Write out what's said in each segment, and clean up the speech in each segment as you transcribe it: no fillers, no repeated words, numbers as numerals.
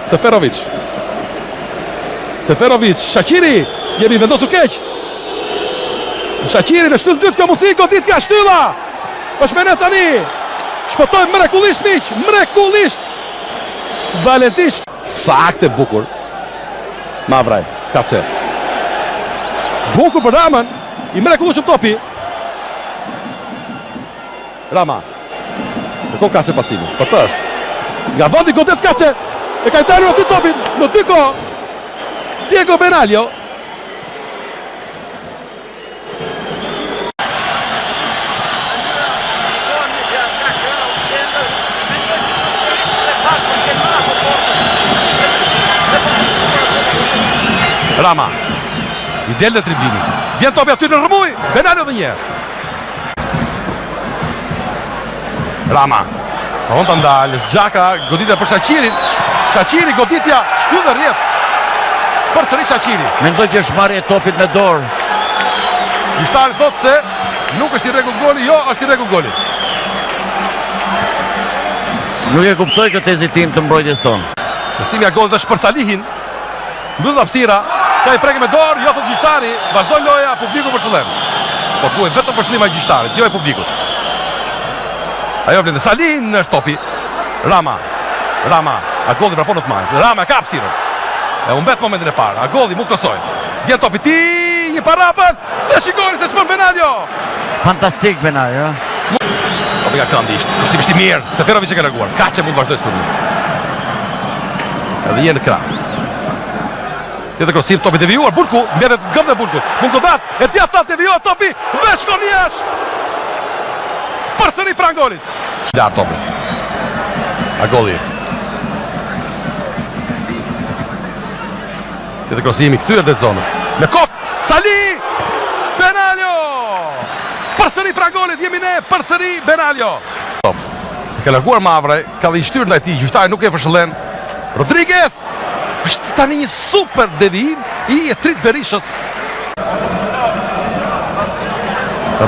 Seferovic, Shaqiri, jemi vendosur keq. Shaqiri në shtyllë dytë ka mundësi, goditja shtylla. Është me ne tani. Shpëtojnë mrekullisht miq, mrekullisht. Valentin saktë bukur. Mavraj, Kaçe. Bukur për Ramën, i mrekullueshëm topi. Rama. Ko Kaçe pasivi. Për të është. Nga vendi godet Kaçe. E ka ndarur aty topin në dy kohë. Diego Benaglio. Rama. I del në tribini. Vjen topi aty në rëmuj. Benaglio dhe njerë. Rama. Pron të ndalë. Xhaka goditja për Shaqirin. Shaqiri goditja shtyllë dhe rrjet. Për sëri Shaqiri. Mendoj që është marrje e topit me dorë. Gjyhtari thotë se nuk është i rregullt goli, jo, është i rregullt goli. Nuk e kuptoj këtë hezitim të mbrojtjes tonë. Kërcimi i golit është për Salihin. Mbyll hapësira, ka i prekë me dorë, jo thotë gjyhtari, vazhdon loja, publiku për shëllim. Po thuaj vetëm për shëllim ai gjyhtarit, jo e publikut. Ajo vlen Salihin është topi. Rama, Agolli vrapon në të majtë. Rama ka hapësirën. E umbet momentin e parë. Agolli mund krosoj. Vjen topi ti, një parapën, dhe shikoni se ç'bën Benaglio. Fantastik Benaglio. Topi ka këndi ishte. Kërcimi ishte mirë. Seferovic e ka larguar. Kaçe mund vazhdoj sulmin. Edhe një në krah. Tjetër kërcim, topi devijuar, Burku, mbjetet gëm dhe Burku. Mund godas, e tja tha devijuar topi dhe shkon jashtë. Përsëri pranë golit. Lart topi. Agolli. Tjetër kërcimi kthyer det zonës. Me kokë, Sali! Benaglio! Përsëri pranë golit, jemi ne, përsëri Benaglio. E ka larguar Mavraj, ka dhe i shtyr ndaj tij, gjyhtari nuk e përshëllen. Rodriguez! Është tani një super devijim i Etrit Berishës.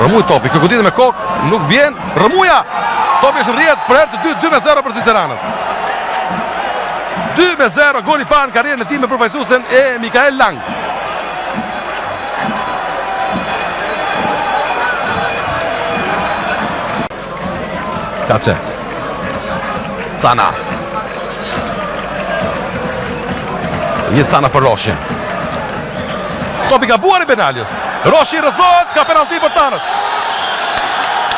Rëmuj topi, kjo goditje me kokë, nuk vjen. Rëmuja! Topi është rrjet për herë të dytë, 2-0 për Zviceranët. 2-0, goli parë në karrierën e tij me përfaqësuesen e Mikael Lang. Kaçe. Cana. Një Cana për Roshi. Topi gabuar i Benaglios. Roshi rrezohet, ka penallti për tanët.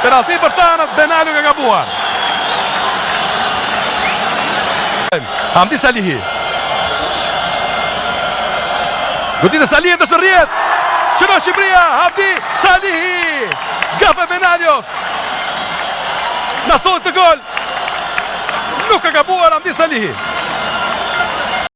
Penallti për tanët, Benaglio ka gabuar. Hamdi Salihi. Goditja Salihi ndër rrjet. Shënon Shqipëria, Hamdi Salihi. Gafe Benaglios. Na thotë të gol. Nuk ka gabuar Hamdi Salihi.